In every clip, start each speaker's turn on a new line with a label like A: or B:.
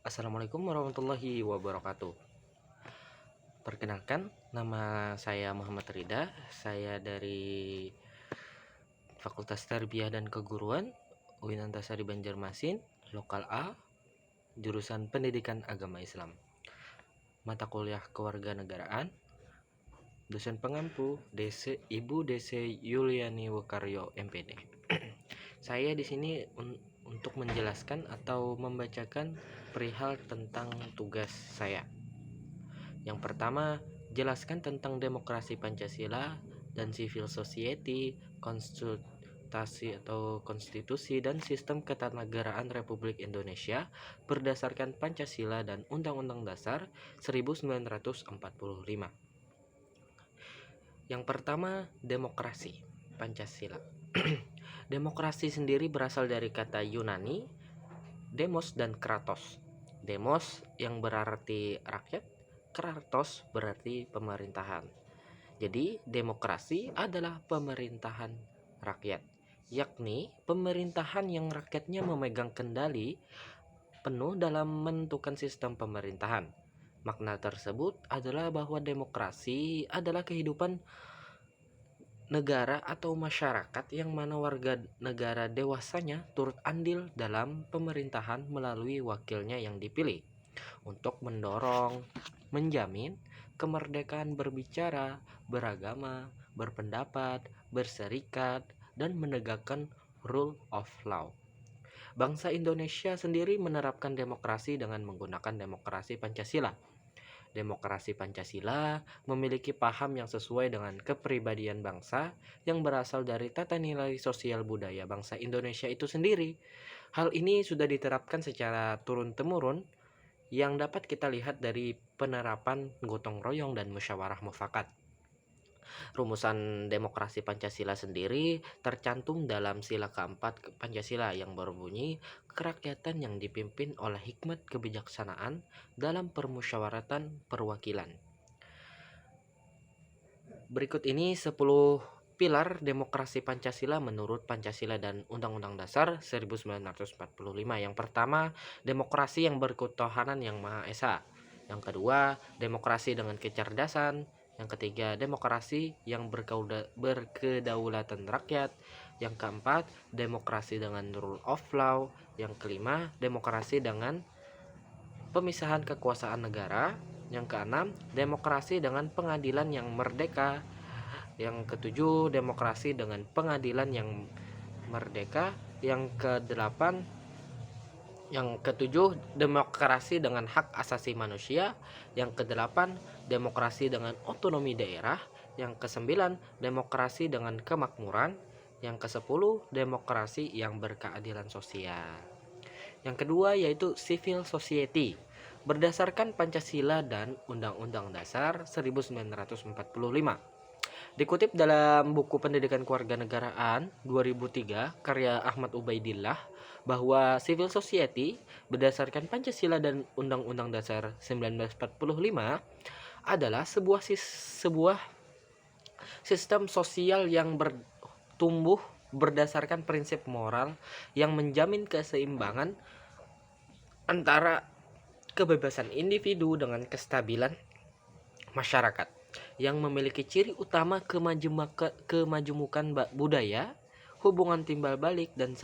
A: Assalamualaikum warahmatullahi wabarakatuh. Perkenalkan, nama saya Muhammad Rida. Saya dari Fakultas Tarbiyah dan Keguruan UIN Antasari Banjarmasin, Lokal A, jurusan Pendidikan Agama Islam. Mata kuliah Kewarganegaraan, dosen pengampu Ibu DC Yuliani Wekaryo MPD. Saya di sini untuk menjelaskan atau membacakan perihal tentang tugas saya. Yang pertama, jelaskan tentang demokrasi Pancasila dan civil society, konstitusi dan sistem ketatanegaraan Republik Indonesia berdasarkan Pancasila dan Undang-Undang Dasar 1945. Yang pertama, demokrasi Pancasila. Demokrasi sendiri berasal dari kata Yunani demos dan kratos. Demos yang berarti rakyat, kratos berarti pemerintahan. Jadi demokrasi adalah pemerintahan rakyat, yakni pemerintahan yang rakyatnya memegang kendali penuh dalam menentukan sistem pemerintahan. Makna tersebut adalah bahwa demokrasi adalah kehidupan negara atau masyarakat yang mana warga negara dewasanya turut andil dalam pemerintahan melalui wakilnya yang dipilih untuk mendorong, menjamin kemerdekaan berbicara, beragama, berpendapat, berserikat, dan menegakkan rule of law. Bangsa Indonesia sendiri menerapkan demokrasi dengan menggunakan demokrasi Pancasila. Demokrasi Pancasila memiliki paham yang sesuai dengan kepribadian bangsa yang berasal dari tata nilai sosial budaya bangsa Indonesia itu sendiri. Hal ini sudah diterapkan secara turun-temurun yang dapat kita lihat dari penerapan gotong royong dan musyawarah mufakat. Rumusan demokrasi Pancasila sendiri tercantum dalam sila keempat Pancasila yang berbunyi kerakyatan yang dipimpin oleh hikmat kebijaksanaan dalam permusyawaratan perwakilan. Berikut ini 10 pilar demokrasi Pancasila menurut Pancasila dan Undang-Undang Dasar 1945. Yang pertama, demokrasi yang berketuhanan yang Maha Esa. Yang kedua, demokrasi dengan kecerdasan. Yang ketiga, demokrasi yang berkedaulatan rakyat. Yang keempat, demokrasi dengan rule of law. Yang kelima, demokrasi dengan pemisahan kekuasaan negara. Yang keenam, demokrasi dengan pengadilan yang merdeka. Yang ketujuh, demokrasi dengan pengadilan yang merdeka. Yang ketujuh, demokrasi dengan hak asasi manusia. Yang kedelapan, demokrasi dengan otonomi daerah. Yang kesembilan, demokrasi dengan kemakmuran. Yang kesepuluh, demokrasi yang berkeadilan sosial. Yang kedua yaitu civil society. Berdasarkan Pancasila dan Undang-Undang Dasar 1945. Dikutip dalam buku Pendidikan Kewarganegaraan 2003 karya Ahmad Ubaidillah bahwa civil society berdasarkan Pancasila dan Undang-Undang Dasar 1945 adalah sebuah sistem sosial yang bertumbuh berdasarkan prinsip moral yang menjamin keseimbangan antara kebebasan individu dengan kestabilan masyarakat, yang memiliki ciri utama kemajumukan budaya, hubungan timbal balik dan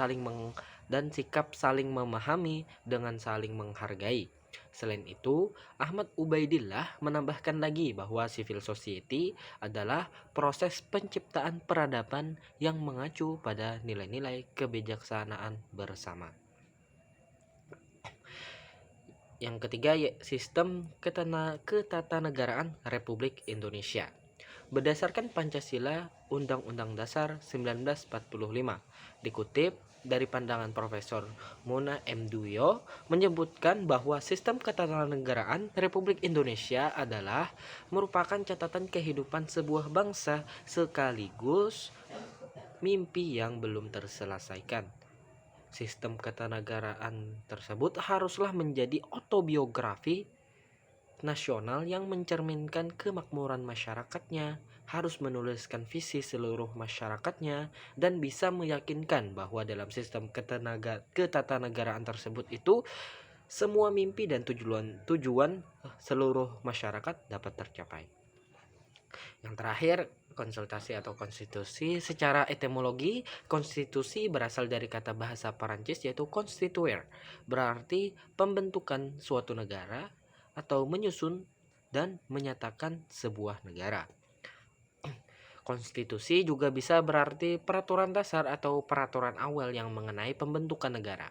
A: sikap saling memahami dengan saling menghargai. Selain itu, Ahmad Ubaidillah menambahkan lagi bahwa civil society adalah proses penciptaan peradaban yang mengacu pada nilai-nilai kebijaksanaan bersama. Yang ketiga, sistem ketatanegaraan Republik Indonesia. Berdasarkan Pancasila, Undang-Undang Dasar 1945, dikutip dari pandangan Profesor Muna M. Duyo, menyebutkan bahwa sistem ketatanegaraan Republik Indonesia adalah merupakan catatan kehidupan sebuah bangsa sekaligus mimpi yang belum terselesaikan. Sistem ketatanegaraan tersebut haruslah menjadi autobiografi nasional yang mencerminkan kemakmuran masyarakatnya, harus menuliskan visi seluruh masyarakatnya, dan bisa meyakinkan bahwa dalam sistem ketatanegaraan tersebut itu semua mimpi dan tujuan seluruh masyarakat dapat tercapai. Yang terakhir, konsultasi atau konstitusi. Secara etimologi, konstitusi berasal dari kata bahasa Perancis yaitu constituer, berarti pembentukan suatu negara atau menyusun dan menyatakan sebuah negara. Konstitusi juga bisa berarti peraturan dasar atau peraturan awal yang mengenai pembentukan negara.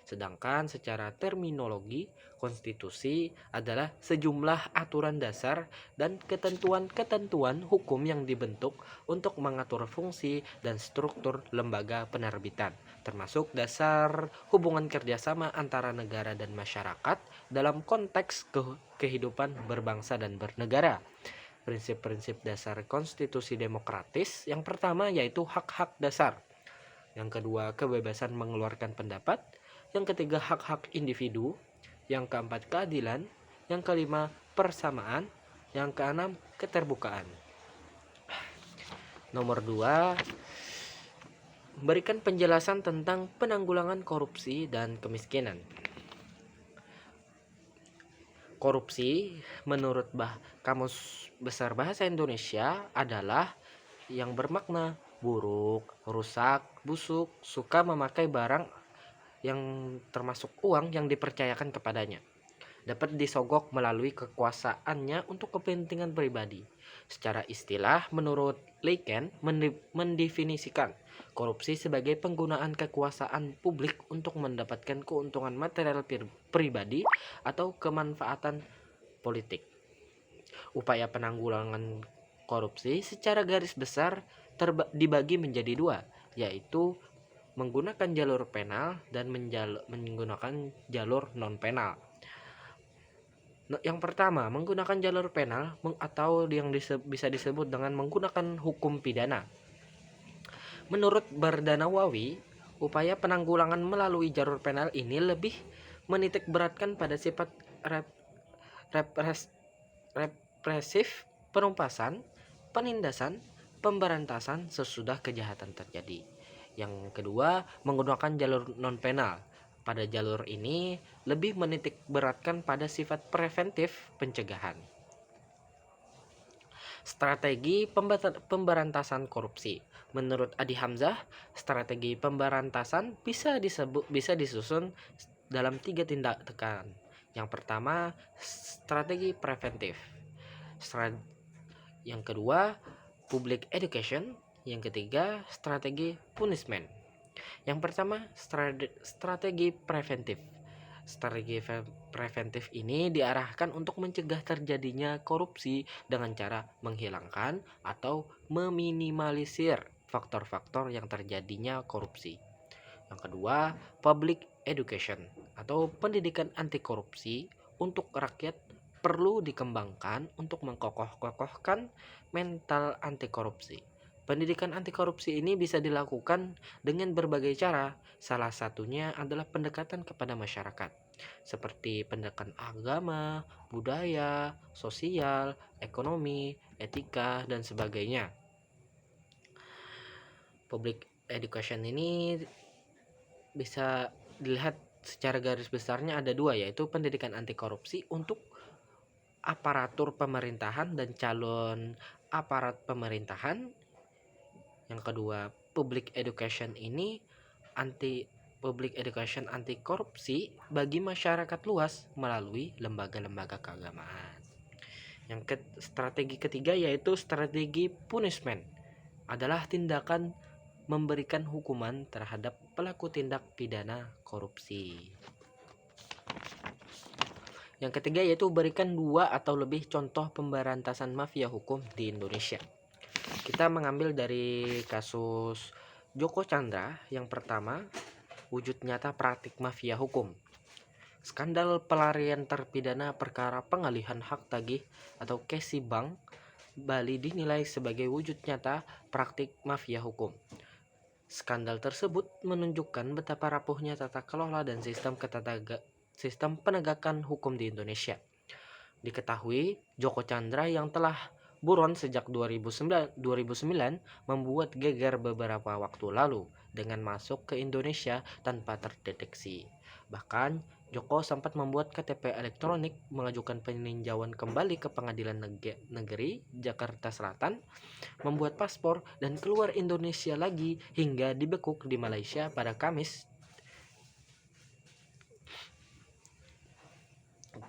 A: Sedangkan secara terminologi, konstitusi adalah sejumlah aturan dasar dan ketentuan-ketentuan hukum yang dibentuk untuk mengatur fungsi dan struktur lembaga penerbitan, termasuk dasar hubungan kerjasama antara negara dan masyarakat dalam konteks kehidupan berbangsa dan bernegara. Prinsip-prinsip dasar konstitusi demokratis, yang pertama yaitu hak-hak dasar, yang kedua kebebasan mengeluarkan pendapat, yang ketiga hak-hak individu, yang keempat keadilan, yang kelima persamaan, yang keenam keterbukaan. Nomor 2, berikan penjelasan tentang penanggulangan korupsi dan kemiskinan. Korupsi menurut Kamus Besar Bahasa Indonesia adalah yang bermakna buruk, rusak, busuk, suka memakai barang yang termasuk uang yang dipercayakan kepadanya, dapat disogok melalui kekuasaannya untuk kepentingan pribadi. Secara istilah, menurut Leiken mendefinisikan korupsi sebagai penggunaan kekuasaan publik untuk mendapatkan keuntungan material pribadi atau kemanfaatan politik. Upaya penanggulangan korupsi secara garis besar dibagi menjadi dua, yaitu menggunakan jalur penal dan menggunakan jalur non-penal. Yang pertama, menggunakan jalur penal atau yang bisa disebut dengan menggunakan hukum pidana. Menurut Bardanawawi, upaya penanggulangan melalui jalur penal ini lebih menitik beratkan pada sifat represif, penumpasan, penindasan, pemberantasan sesudah kejahatan terjadi. Yang kedua, menggunakan jalur non-penal. Pada jalur ini lebih menitik beratkan pada sifat preventif pencegahan. Strategi pemberantasan korupsi. Menurut Adi Hamzah, strategi pemberantasan bisa disusun dalam 3 tindakan. Yang pertama, strategi preventif. Yang kedua, public education. Yang ketiga, strategi punishment. Yang pertama, strategi preventif. Strategi preventif ini diarahkan untuk mencegah terjadinya korupsi dengan cara menghilangkan atau meminimalisir faktor-faktor yang terjadinya korupsi. Yang kedua, public education atau pendidikan anti korupsi untuk rakyat perlu dikembangkan untuk mengkokohkan mental anti korupsi. Pendidikan anti korupsi ini bisa dilakukan dengan berbagai cara. Salah satunya adalah pendekatan kepada masyarakat, seperti pendekatan agama, budaya, sosial, ekonomi, etika, dan sebagainya. Public education ini bisa dilihat secara garis besarnya ada dua, yaitu pendidikan anti korupsi untuk aparatur pemerintahan dan calon aparat pemerintahan. Yang kedua, public education ini public education anti korupsi bagi masyarakat luas melalui lembaga-lembaga keagamaan. Yang strategi ketiga yaitu strategi punishment, adalah tindakan memberikan hukuman terhadap pelaku tindak pidana korupsi. Yang ketiga yaitu berikan 2 atau lebih contoh pemberantasan mafia hukum di Indonesia. Kita mengambil dari kasus Joko Chandra. Yang pertama, wujud nyata praktik mafia hukum. Skandal pelarian terpidana perkara pengalihan hak tagih atau Kesi Bank Bali dinilai sebagai wujud nyata praktik mafia hukum. Skandal tersebut menunjukkan betapa rapuhnya tata kelola dan sistem penegakan hukum di Indonesia. Diketahui, Joko Chandra yang telah buron sejak 2009 membuat geger beberapa waktu lalu dengan masuk ke Indonesia tanpa terdeteksi. Bahkan Joko sempat membuat KTP elektronik, mengajukan peninjauan kembali ke Pengadilan Negeri Jakarta Selatan, membuat paspor, dan keluar Indonesia lagi hingga dibekuk di Malaysia pada Kamis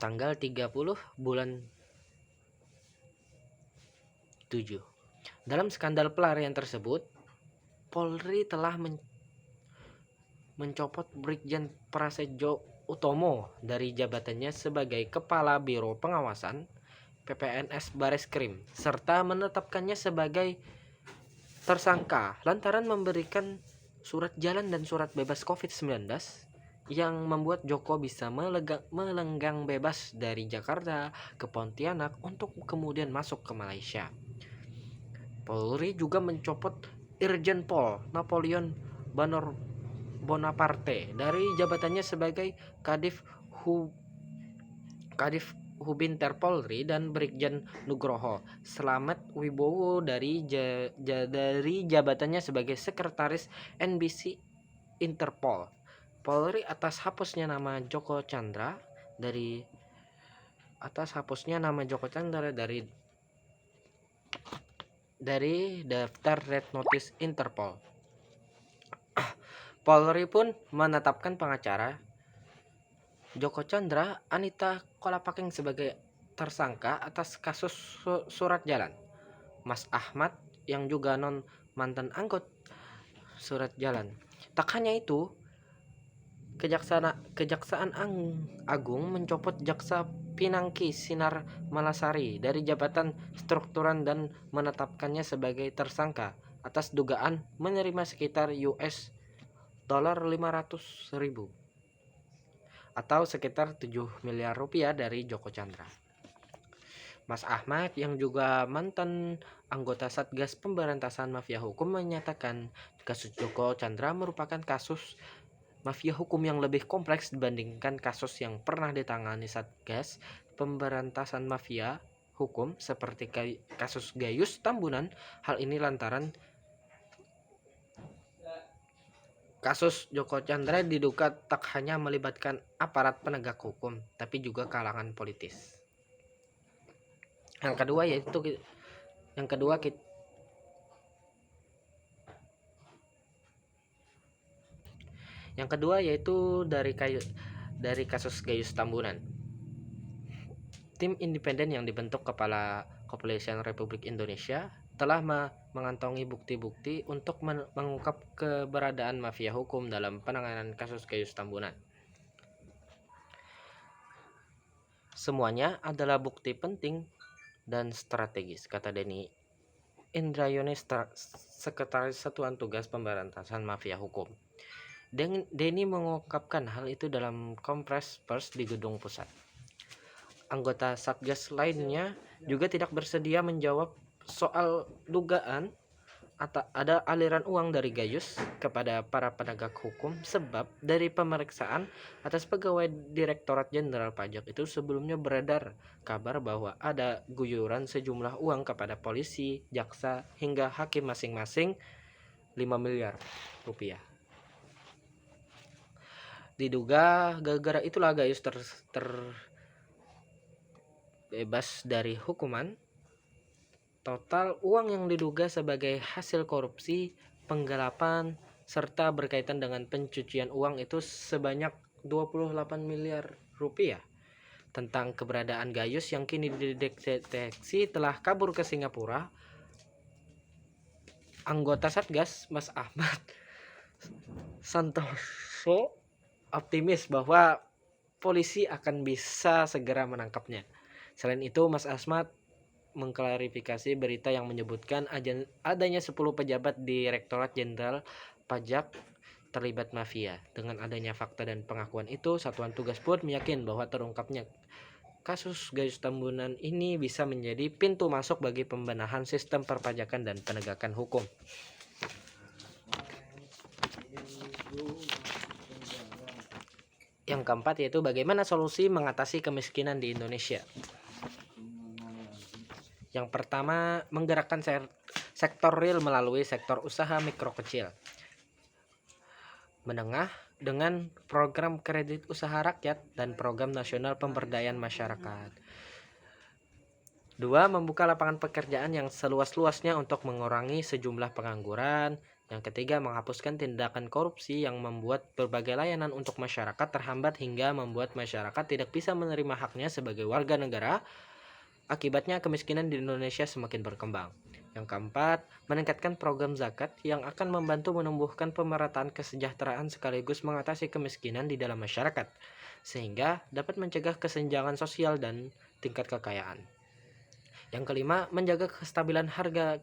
A: tanggal 30 bulan 7. Dalam skandal pelarian tersebut, Polri telah mencopot Brigjen Prasetyo Utomo dari jabatannya sebagai Kepala Biro Pengawasan PPNS Bareskrim serta menetapkannya sebagai tersangka lantaran memberikan surat jalan dan surat bebas COVID-19 yang membuat Joko bisa melenggang bebas dari Jakarta ke Pontianak untuk kemudian masuk ke Malaysia. Polri juga mencopot Irjen Pol Napoleon Bonaparte dari jabatannya sebagai Kadif Hubinter Polri dan Brigjen Nugroho Slamet Wibowo dari jabatannya sebagai Sekretaris NBC Interpol. Polri atas hapusnya nama Joko Chandra dari daftar Red Notice Interpol. Polri pun menetapkan pengacara Joko Chandra Anita Kolapaking sebagai tersangka atas kasus surat jalan. Mas Ahmad yang juga mantan anggota surat jalan. Tak hanya itu, Kejaksaan Agung mencopot Jaksa Pinangki Sinar Malasari dari jabatan strukturan dan menetapkannya sebagai tersangka atas dugaan menerima sekitar $500.000 atau sekitar 7 miliar rupiah dari Joko Chandra. Mas Ahmad yang juga mantan anggota Satgas Pemberantasan Mafia Hukum menyatakan kasus Joko Chandra merupakan kasus mafia hukum yang lebih kompleks dibandingkan kasus yang pernah ditangani Satgas Pemberantasan Mafia Hukum seperti kasus Gayus Tambunan. Hal ini lantaran kasus Joko Chandra diduga tak hanya melibatkan aparat penegak hukum, tapi juga kalangan politis. Yang kedua yaitu dari kasus Gayus Tambunan. Tim independen yang dibentuk Kepala Kepolisian Republik Indonesia telah mengantongi bukti-bukti untuk mengungkap keberadaan mafia hukum dalam penanganan kasus Gayus Tambunan. Semuanya adalah bukti penting dan strategis, kata Denny Indrayani, Sekretaris Satuan Tugas Pemberantasan Mafia Hukum. Denny mengungkapkan hal itu dalam kompres pers di Gedung Pusat. Anggota Satgas lainnya juga tidak bersedia menjawab soal dugaan ada aliran uang dari Gayus kepada para penegak hukum, sebab dari pemeriksaan atas pegawai Direktorat Jenderal Pajak itu sebelumnya beredar kabar bahwa ada guyuran sejumlah uang kepada polisi, jaksa, hingga hakim masing-masing 5 miliar rupiah. Diduga gara-gara itulah Gayus terbebas dari hukuman. Total uang yang diduga sebagai hasil korupsi, penggelapan, serta berkaitan dengan pencucian uang itu sebanyak 28 miliar rupiah. Tentang keberadaan Gayus yang kini dideteksi telah kabur ke Singapura, anggota Satgas Mas Ahmad Santoso optimis bahwa polisi akan bisa segera menangkapnya. Selain itu, Mas Ahmad mengklarifikasi berita yang menyebutkan adanya 10 pejabat Direktorat Jenderal Pajak terlibat mafia. Dengan adanya fakta dan pengakuan itu, Satuan Tugas pun meyakin bahwa terungkapnya kasus Gayus Tambunan ini bisa menjadi pintu masuk bagi pembenahan sistem perpajakan dan penegakan hukum. Yang keempat yaitu bagaimana solusi mengatasi kemiskinan di Indonesia. Yang pertama, menggerakkan sektor real melalui sektor usaha mikro kecil, menengah, dengan program kredit usaha rakyat dan program nasional pemberdayaan masyarakat. 2. Membuka lapangan pekerjaan yang seluas-luasnya untuk mengurangi sejumlah pengangguran. Yang ketiga, menghapuskan tindakan korupsi yang membuat berbagai layanan untuk masyarakat terhambat hingga membuat masyarakat tidak bisa menerima haknya sebagai warga negara. Akibatnya kemiskinan di Indonesia semakin berkembang. Yang keempat, meningkatkan program zakat yang akan membantu menumbuhkan pemerataan kesejahteraan sekaligus mengatasi kemiskinan di dalam masyarakat, sehingga dapat mencegah kesenjangan sosial dan tingkat kekayaan. Yang kelima, menjaga kestabilan harga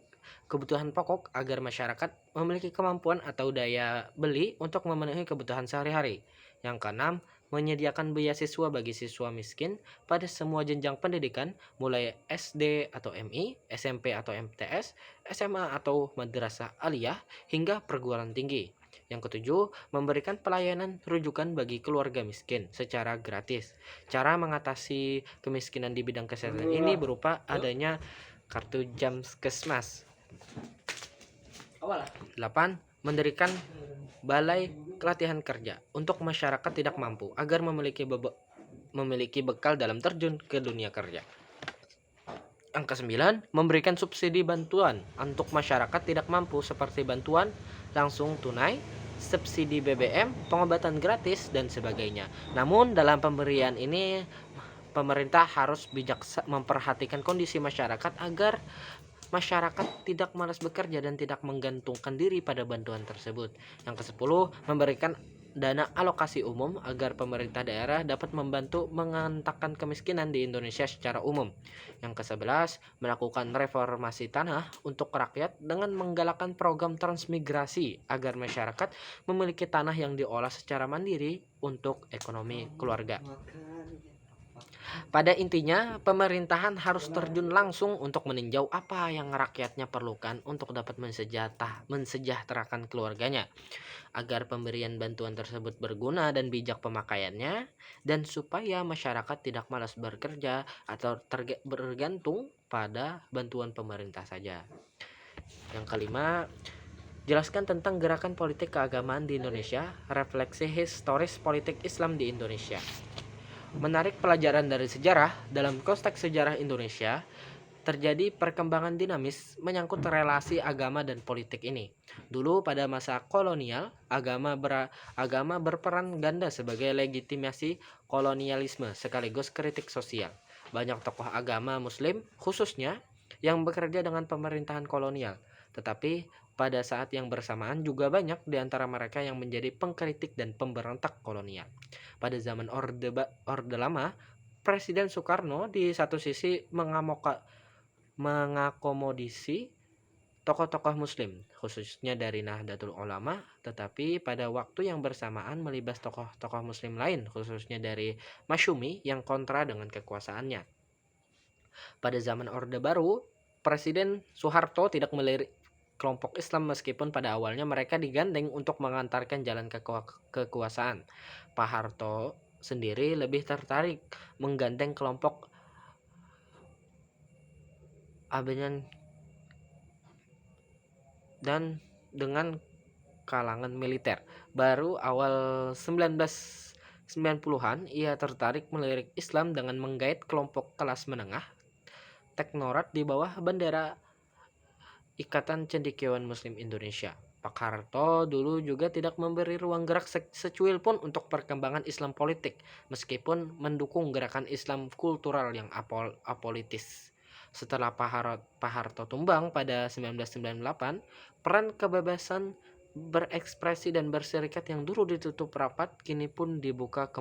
A: kebutuhan pokok agar masyarakat memiliki kemampuan atau daya beli untuk memenuhi kebutuhan sehari-hari. Yang keenam, menyediakan beasiswa bagi siswa miskin pada semua jenjang pendidikan, mulai SD atau MI, SMP atau MTS, SMA atau madrasah aliyah, hingga perguruan tinggi. Yang ketujuh, memberikan pelayanan rujukan bagi keluarga miskin secara gratis. Cara mengatasi kemiskinan di bidang kesehatan ini berupa adanya kartu Jamskesmas. 8. Mendirikan balai pelatihan kerja untuk masyarakat tidak mampu agar memiliki bekal dalam terjun ke dunia kerja. Yang ke-9, memberikan subsidi bantuan untuk masyarakat tidak mampu seperti bantuan langsung tunai, subsidi BBM, pengobatan gratis, dan sebagainya. Namun dalam pemberian ini pemerintah harus bijak memperhatikan kondisi masyarakat agar masyarakat tidak malas bekerja dan tidak menggantungkan diri pada bantuan tersebut. Yang ke-10, memberikan dana alokasi umum agar pemerintah daerah dapat membantu mengentakkan kemiskinan di Indonesia secara umum. Yang ke-11, melakukan reformasi tanah untuk rakyat dengan menggalakkan program transmigrasi agar masyarakat memiliki tanah yang diolah secara mandiri untuk ekonomi keluarga. Pada intinya, pemerintahan harus terjun langsung untuk meninjau apa yang rakyatnya perlukan untuk dapat mensejahterakan keluarganya, agar pemberian bantuan tersebut berguna dan bijak pemakaiannya, dan supaya masyarakat tidak malas bekerja atau bergantung pada bantuan pemerintah saja. Yang kelima, jelaskan tentang gerakan politik keagamaan di Indonesia, refleksi historis politik Islam di Indonesia. Menarik pelajaran dari sejarah, dalam konteks sejarah Indonesia, terjadi perkembangan dinamis menyangkut relasi agama dan politik ini. Dulu pada masa kolonial, agama berperan ganda sebagai legitimasi kolonialisme sekaligus kritik sosial. Banyak tokoh agama Muslim khususnya yang bekerja dengan pemerintahan kolonial. Tetapi pada saat yang bersamaan juga banyak di antara mereka yang menjadi pengkritik dan pemberontak kolonial. Pada zaman Orde Lama, Presiden Soekarno di satu sisi mengakomodisi tokoh-tokoh Muslim, khususnya dari Nahdlatul Ulama, tetapi pada waktu yang bersamaan melibas tokoh-tokoh Muslim lain, khususnya dari Masyumi yang kontra dengan kekuasaannya. Pada zaman Orde Baru, Presiden Soeharto tidak melirik kelompok Islam meskipun pada awalnya mereka digandeng untuk mengantarkan jalan kekuasaan. Pak Harto sendiri lebih tertarik menggandeng kelompok Abenyan dan dengan kalangan militer. Baru awal 1990-an ia tertarik melirik Islam dengan menggait kelompok kelas menengah teknorat di bawah bendera Ikatan Cendekiawan Muslim Indonesia. Pak Harto dulu juga tidak memberi ruang gerak secuil pun untuk perkembangan Islam politik, meskipun mendukung gerakan Islam kultural yang apolitis. Setelah Pak Harto tumbang pada 1998, peran kebebasan berekspresi dan berserikat yang dulu ditutup rapat kini pun dibuka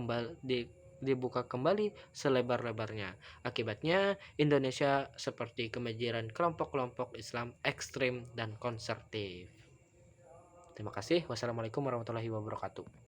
A: kembali selebar-lebarnya. Akibatnya, Indonesia seperti kemejiran kelompok-kelompok Islam ekstrim dan konservatif. Terima kasih. Wassalamualaikum warahmatullahi wabarakatuh.